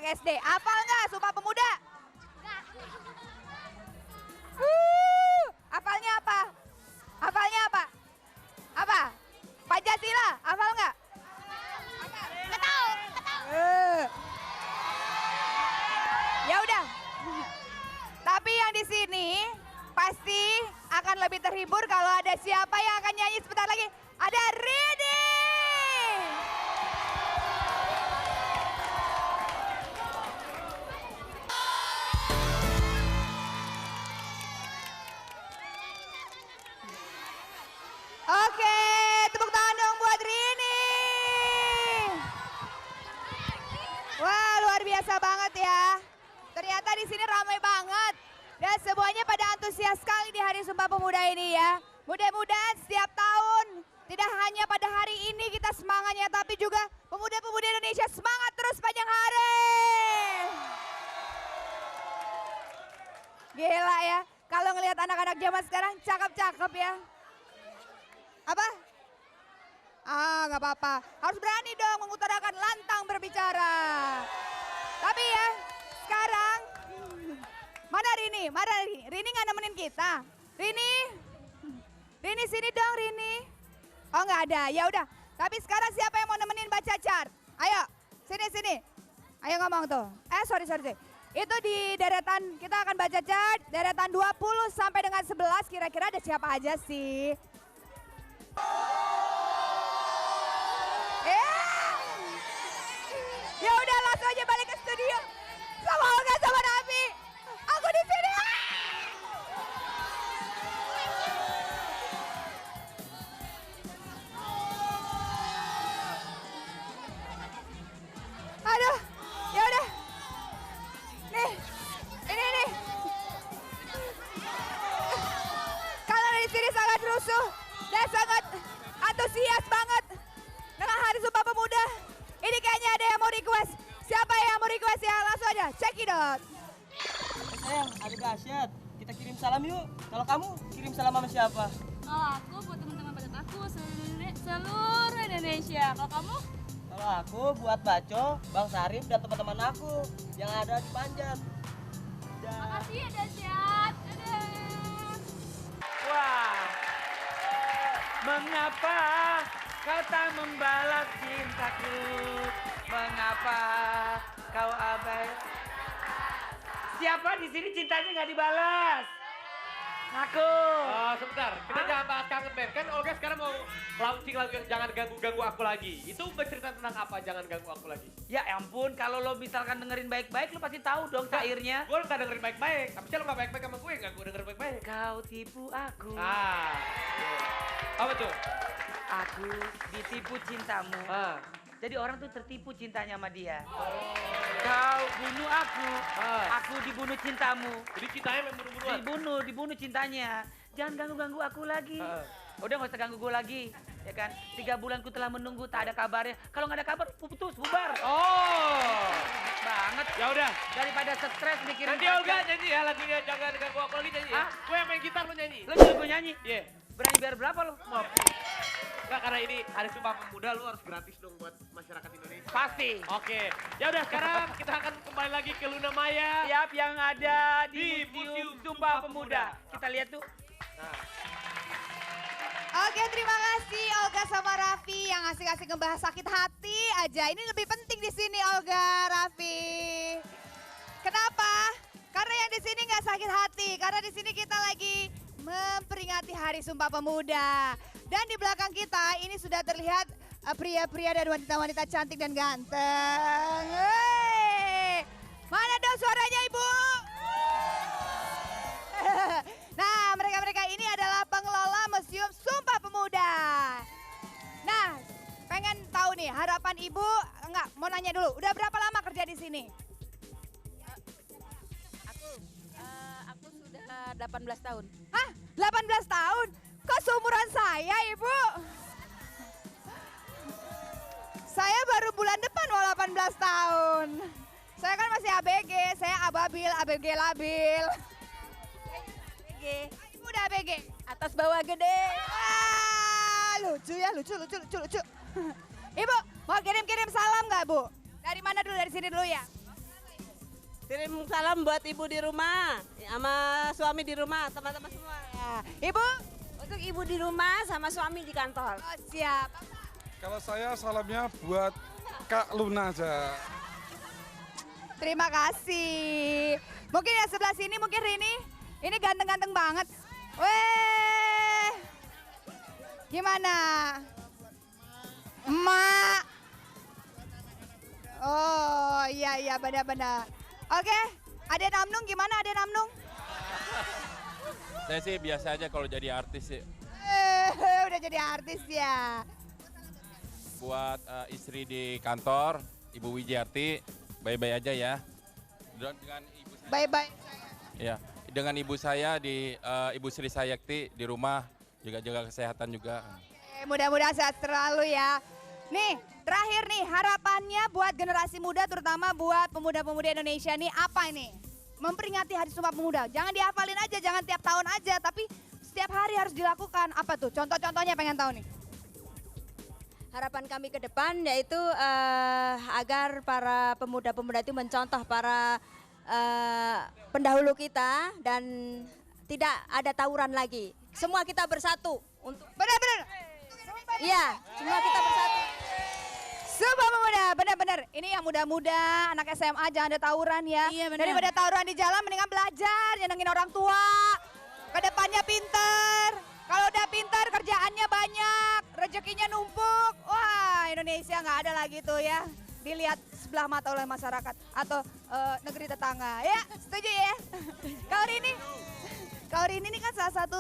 SD. Hafal nggak Sumpah Pemuda? Hafalnya apa? Hafalnya apa? Apa? Pancasila, hafal nggak? Nggak tahu. Ya udah. Tapi yang di sini pasti akan lebih terhibur kalau ada siapa yang akan nyanyi sebentar lagi. Ada Rini. Oke, tepuk tangan dong buat Rini. Wah, luar biasa banget ya. Ternyata di sini ramai banget. Dan semuanya pada antusias sekali di Hari Sumpah Pemuda ini ya. Mudah-mudahan setiap tahun, tidak hanya pada hari ini kita semangatnya, tapi juga pemuda-pemuda Indonesia semangat terus panjang hari. Gila ya, kalau ngelihat anak-anak zaman sekarang cakep-cakep ya. Apa? Nggak apa-apa. Harus berani dong mengutarakan, lantang berbicara. Tapi ya, sekarang mana Rini? Mana Rini? Rini nggak nemenin kita. Rini sini dong Rini. Oh nggak ada. Ya udah. Tapi sekarang siapa yang mau nemenin Mbak Cacar? Ayo, sini. Ayo ngomong tuh. Sorry. Itu di deretan kita akan baca Cacar, deretan 20 sampai dengan 11 kira-kira ada siapa aja sih? Ya udah langsung aja balik ke studio. Sama Olga sama Raffi. Aku di sini. Aduh, ya udah. Nih, ini. Kalian di sini sangat rusuh dan sangat antusias banget dengan Hari Sumpah Pemuda. Ini kayaknya ada yang mau request. Siapa yang mau request ya? Langsung aja, check it out. Sayang, ada dahsyat. Kita kirim salam yuk. Kalau kamu kirim salam sama siapa? Kalau aku buat teman-teman padat aku seluruh Indonesia. Kalau kamu? Kalau aku buat Baco, Bang Sarif dan teman-teman aku yang ada di Panjat. Makasih ya dahsyat. Dadah. Wah, mengapa kau tak membalas cintaku? Mengapa kau abai? Siapa di sini cintanya nggak dibalas? Aku. Sebentar, kita jangan bahas kangen band. Kan Olga sekarang mau launching lagu yang Jangan Ganggu-Ganggu Aku Lagi. Itu bercerita tentang apa Jangan Ganggu Aku Lagi? Ya ampun, kalau lo misalkan dengerin baik-baik, lo pasti tahu dong syairnya. Gue gak dengerin baik-baik, tapi lo gak baik-baik sama gue, gak gue dengerin baik-baik. Kau tipu aku. Apa tuh? Aku ditipu cintamu. Jadi orang tuh tertipu cintanya sama dia. Kau bunuh aku dibunuh cintamu. Jadi cintanya memang bunuh-bunuhan? Dibunuh cintanya. Jangan ganggu-ganggu aku lagi. Udah gak usah ganggu gue lagi. Ya kan, 3 bulan ku telah menunggu, tak ada kabarnya. Kalau gak ada kabar, putus, bubar. Banget. Ya udah. Daripada stres mikirin Nanti Olga nyanyi ya lagunya Jangan Ganggu Aku Lagi nyanyi ya. Gue yang main gitar lo nyanyi. Lo juga gue nyanyi? Iya. Berani bayar berapa lo? Enggak, karena ini Hari Sumpah Pemuda, lu harus gratis dong buat masyarakat Indonesia. Pasti. Oke. Ya udah, sekarang kita akan kembali lagi ke Luna Maya. Siap yang ada di Di Museum Museum Sumpah Sumpah Pemuda. Pemuda. Kita lihat tuh. Oke, terima kasih Olga sama Raffi yang asik-asik ngebahas sakit hati aja. Ini lebih penting di sini Olga, Raffi. Kenapa? Karena yang di sini nggak sakit hati. Karena di sini kita lagi memperingati Hari Sumpah Pemuda. Dan di belakang kita ini sudah terlihat pria-pria dan wanita-wanita cantik dan ganteng. Hei, mana dong suaranya Ibu? Nah, mereka-mereka ini adalah pengelola Museum Sumpah Pemuda. Nah, pengen tahu nih harapan Ibu, enggak, mau nanya dulu, udah berapa lama kerja di sini? Aku sudah 18 tahun. Hah? 18 tahun? Kok seumuran saya, Ibu? Saya baru bulan depan mau 18 tahun. Saya kan masih ABG, saya ababil, ABG labil. ABG. Ibu udah ABG? Atas bawah gede. Lucu ya, lucu. Ibu, mau kirim-kirim salam nggak, Bu? Dari mana dulu? Dari sini dulu ya? Kirim salam buat ibu di rumah, sama suami di rumah, teman-teman semua. Ya. Ibu? Untuk ibu di rumah sama suami di kantor. Oh, siap. Kalau saya salamnya buat Kak Luna aja. Terima kasih. Mungkin yang sebelah sini, mungkin Rini. Ini ganteng-ganteng banget. Weh. Gimana? Emak. Oh iya benar-benar. Oke, Ade Namnung gimana Ade Namnung? Saya sih biasa aja kalau jadi artis sih. Udah jadi artis ya. Buat istri di kantor, Ibu Wijiarti, bye-bye aja ya. Dan dengan ibu saya, Bye-bye. ya, dengan ibu saya di Ibu Sri Sayakti di rumah juga jaga kesehatan juga. Mudah-mudahan sehat selalu ya. Nih, terakhir nih harapannya buat generasi muda terutama buat pemuda-pemudi Indonesia nih apa ini? Memperingati Hari Sumpah Pemuda. Jangan dihafalin aja, jangan tiap tahun aja, tapi setiap hari harus dilakukan. Apa tuh? Contoh-contohnya pengen tahu nih. Harapan kami ke depan yaitu agar para pemuda-pemuda itu mencontoh para pendahulu kita dan tidak ada tawuran lagi. Semua kita bersatu untuk Benar-benar. iya, semua kita bersatu. Sumpah Pemuda, benar-benar. Ini yang muda-muda, anak SMA jangan ada tawuran ya. Iya, benar. Daripada tawuran di jalan mendingan belajar, nyenengin orang tua. Kedepannya pinter. Kalau udah pinter kerjaannya banyak, rezekinya numpuk. Wah Indonesia nggak ada lagi tuh ya. Dilihat sebelah mata oleh masyarakat atau negeri tetangga. Ya setuju ya? Kalau Rini ini kan salah satu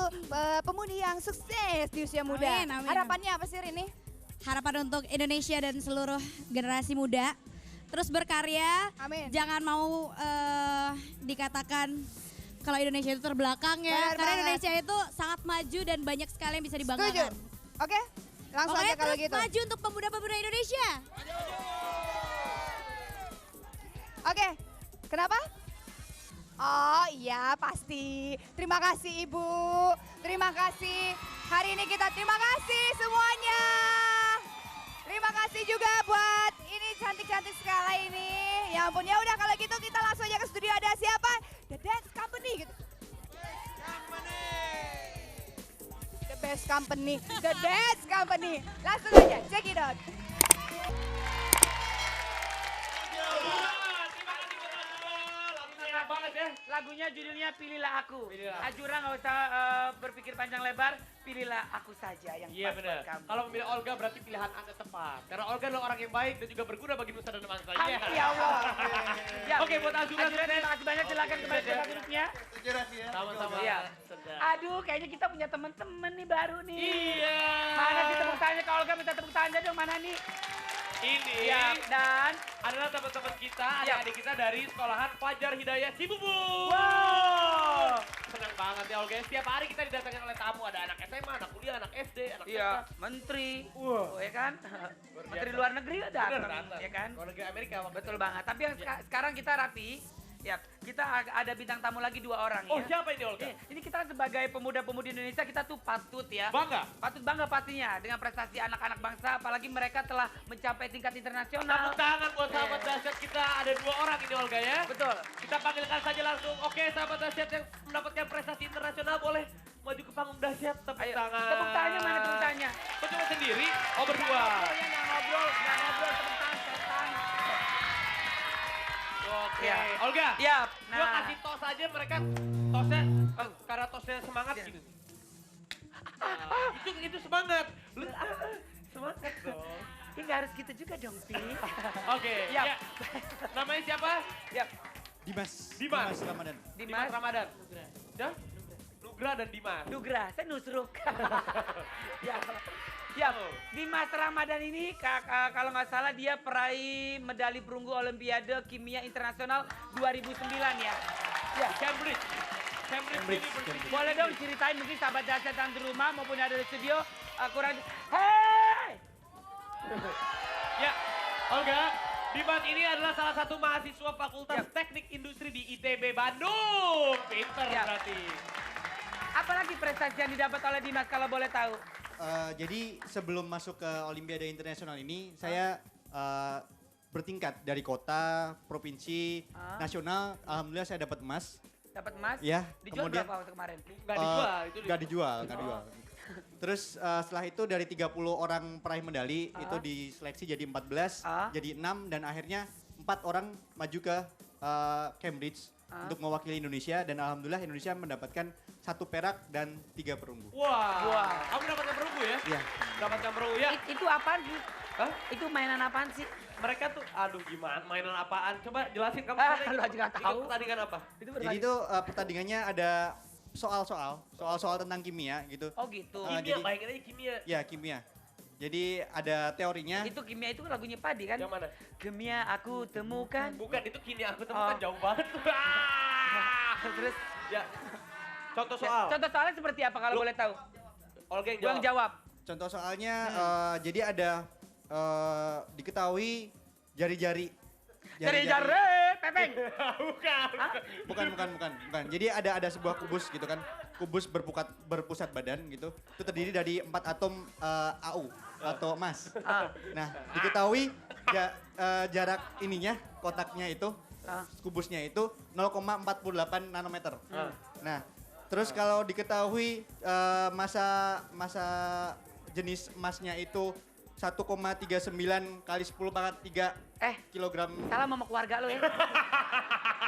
pemudi yang sukses di usia muda. Amin, amin, Harapannya apa sih Rini? Harapan untuk Indonesia dan seluruh generasi muda terus berkarya. Amin. Jangan mau dikatakan kalau Indonesia itu terbelakang ya. Benar Karena banget. Indonesia itu sangat maju dan banyak sekali yang bisa Setuju. dibanggakan. Oke, langsung Pokoknya aja kalau terus gitu. maju untuk pemuda-pemuda Indonesia. Oke, kenapa? Oh iya pasti. Terima kasih Ibu. Terima kasih. Hari ini kita terima kasih semuanya. Terima kasih juga buat ini cantik-cantik sekali ini. Ya ampun, ya udah kalau gitu kita langsung aja ke studio. Ada siapa? The Dance Company gitu. The Best Company. The Dance Company. Langsung aja, check it out. Enak banget ya, lagunya judulnya Pilihlah Aku. Pilihlah. Ajura nggak usah berpikir panjang lebar, pilihlah aku saja yang Iya pas benar. buat kamu. Kalau memilih Olga berarti pilihan Anda tepat. Karena Olga adalah orang yang baik dan juga berguna bagi nusa dan bangsa. Amin, ya Allah. Ya. Oke, buat Azura Terima kasih banyak, silakan kembali ke tempat duduknya. Sama-sama. Iya. Sedap. Aduh, kayaknya kita punya teman-teman nih baru nih. Iya. Mana sih tepuk tangannya Kak Olga, minta tepuk tangannya dong, mana nih? Ini Ya, dan adalah teman-teman kita, Ya. adik-adik kita dari sekolahan Fajar Hidayah Cibubur. wow. Senang banget ya Olga. Setiap hari kita didatangin oleh tamu. Ada anak SMA, anak kuliah, anak SD, anak Iya, TK. menteri. Wah. Oh, ya kan? Menteri luar negeri udah Bener, datang, datang. ya kan? Luar negeri Amerika. waktu Betul itu. banget. Tapi yang sekarang kita rapi, ya kita ada bintang tamu lagi 2 orang Oh ya. siapa ini Olga? Ini kita sebagai pemuda-pemudi Indonesia kita tuh patut ya. Bangga. Patut bangga pastinya dengan prestasi anak-anak bangsa, apalagi mereka telah mencapai tingkat Tepuk internasional. tangan buat sahabat dahsyat kita. Ada 2 orang ini Olga ya. Betul. Kita panggilkan saja langsung. Oke sahabat dahsyat yang mendapatkan prestasi internasional boleh maju ke panggung dahsyat. Tepuk Ayo, tangan. tepuk tangannya mana tepuk tangannya? Kok cuma sendiri? Oh berdua. Nggak ngobrol, tepuk tangan, setan. Oke. Ya. Olga. Ya, Gua kasih tos aja mereka tosnya karena tosnya semangat Ya. gitu. Nah, itu semangat. Lu semangat dong. Ini nggak harus gitu juga dong, Pi. Oke. Ya. Ya. Namanya siapa? Ya, Dimas. Dimas. Ramadan. Dimas Ramadan. Ya? Nugra dan Dimas. Nugra, saya Nusruk. Ya. Ya, Dimas Ramadan ini kalau nggak salah dia peraih medali perunggu Olimpiade Kimia Internasional 2009 ya. Ya, Cambridge University. boleh dong ceritain mungkin sahabat dahsyat yang di rumah maupun yang ada di studio kurang. Hey! Ya, Olga, Dimas ini adalah salah satu mahasiswa Fakultas Teknik Industri di ITB Bandung. Pinter Ya. berarti. Apalagi prestasi yang didapat oleh Dimas kalau boleh tahu? Jadi sebelum masuk ke Olimpiade Internasional ini, saya bertingkat dari kota, provinsi, nasional. Alhamdulillah saya dapat emas. Dapat emas? Ya. Dijual Kemudian berapa waktu kemarin? nggak dijual. Terus setelah itu dari 30 orang peraih medali itu diseleksi jadi 14, jadi 6 dan akhirnya 4 orang maju ke Cambridge untuk mewakili Indonesia dan alhamdulillah Indonesia mendapatkan 1 perak dan 3 perunggu. Wah, kamu dapatkan perunggu ya? Iya. Dapatkan perunggu ya? Itu apaan sih? Hah? Itu mainan apaan sih? Mereka tuh, aduh gimana, mainan apaan? Coba jelasin kamu. Lu aja nggak tahu. Pertandingan apa? Jadi itu pertandingannya ada soal-soal tentang kimia gitu. Oh gitu. Kimia, bayangin aja kimia. Ya kimia. Jadi ada teorinya. Itu kimia itu lagunya Padi kan? Yang mana? Kimia aku temukan. Bukan, itu kimia aku temukan jauh banget. Terus ya. Contoh soal. Contoh soalnya seperti apa kalau boleh tahu? Olga yang jawab. Contoh soalnya jadi ada diketahui jari-jari. Jari-jari, pepeng. Bukan. Jadi ada sebuah kubus gitu kan. Kubus berpusat badan gitu. Itu terdiri dari 4 atom AU atau emas. Nah, diketahui jarak ininya, kotaknya itu, kubusnya itu 0,48 nanometer. Nah, terus kalau diketahui masa jenis emasnya itu 1,39 kali 10 pangkat 3 kilogram. Salah sama keluarga lo ya.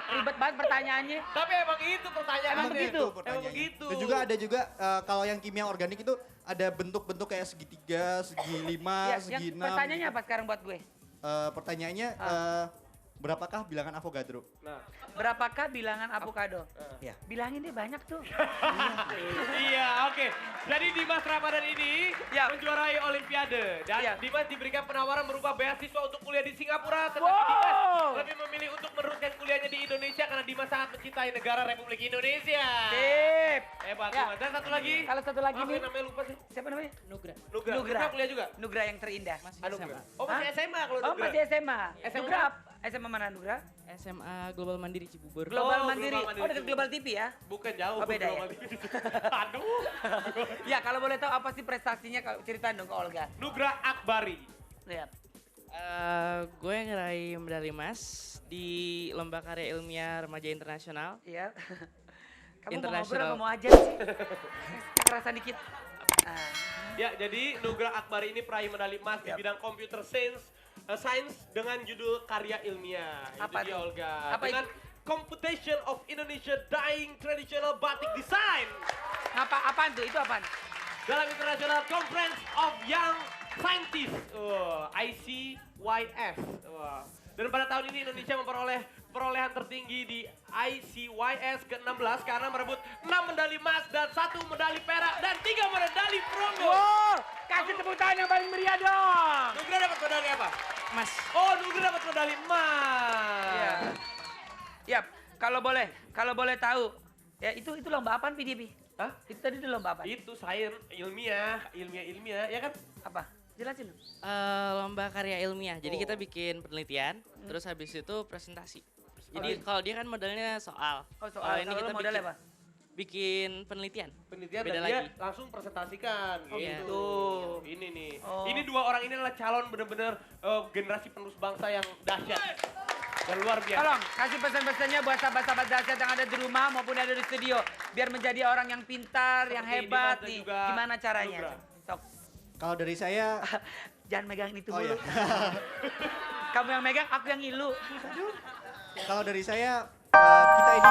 Ribet banget pertanyaannya. Tapi emang itu pertanyaannya. Emang begitu. Emang begitu. Dan juga ada kalau yang kimia organik itu ada bentuk-bentuk kayak segitiga, segi 5, segi 6. Pertanyaannya apa sekarang buat gue? Pertanyaannya berapakah bilangan Avogadro? Nah. Berapakah bilangan avocado? Ya. Bilangin deh banyak tuh. Iya, oke. Jadi Dimas Ramadan ini menjuarai Olimpiade. Dan Dimas diberikan penawaran berupa beasiswa untuk kuliah di Singapura. Tetapi Dimas lebih memilih untuk meneruskan kuliahnya di Indonesia karena Dimas sangat mencintai negara Republik Indonesia. Sip. Hebat, Dimas. Dan satu lagi. Kalau satu lagi nih. Namanya lupa sih. Siapa namanya? Nugra Nugra kuliah juga? Nugra yang terindah. Nugra. Oh, masih SMA kalau Nugra. Oh, masih SMA. Nugra SMA mana Nugra? SMA Global Mandiri Cibubur. Global Mandiri. Oh, dekat Global TV ya? Bukan jauh. Oh, beda ya? Aduh. Ya, kalau boleh tahu apa sih prestasinya, kalau ceritain dong ke Olga. Nugra Akbari. Lihat. Gue ngeraih medali emas di Lomba Karya Ilmiah Remaja Internasional. Iya. Kamu mau ngobrol International. apa mau aja sih? Kerasa dikit. Ya, jadi Nugra Akbari ini peraih medali emas di bidang computer science dengan judul karya ilmiah. Apa itu dia, tuh? Olga. Apa dengan Competition of Indonesia Dyeing Traditional Batik Design. Apaan tuh? Itu apaan? Dalam International Conference of Young Scientists, ICYS. Dan pada tahun ini Indonesia memperoleh perolehan tertinggi di ICYS ke-16 karena merebut 6 medali emas dan 1 medali perak dan 3 medali perunggu. Wow, kasih tepuk tangan yang paling meriah dong. Nugra dapat medali apa? Emas. Oh, Nugra dapat medali emas. Iya. Yap, kalau boleh tahu, ya itu lomba apaan PDP? Hah? Itu tadi lomba apa? Itu sains, ilmiah, ya kan? Apa? Jelasin. Lomba karya ilmiah. Jadi kita bikin penelitian, terus habis itu presentasi. Jadi kalau dia kan modelnya soal. Oh, soal. Ini kita modalnya apa? Bikin penelitian. Penelitian Beda dan lagi. dia langsung presentasikan gitu. Ini nih. Oh. Ini 2 orang ini adalah calon benar-benar generasi penerus bangsa yang dahsyat. Dan luar biasa. Tolong kasih pesan-pesannya buat sahabat-sahabat dahsyat yang ada di rumah maupun ada di studio. Biar menjadi orang yang pintar, yang hebat nih. Gimana caranya? Sok. Kalau dari saya Jangan megang itu Oh, dulu. iya. Kamu yang megang, aku yang ngilu. kalau dari saya kita ini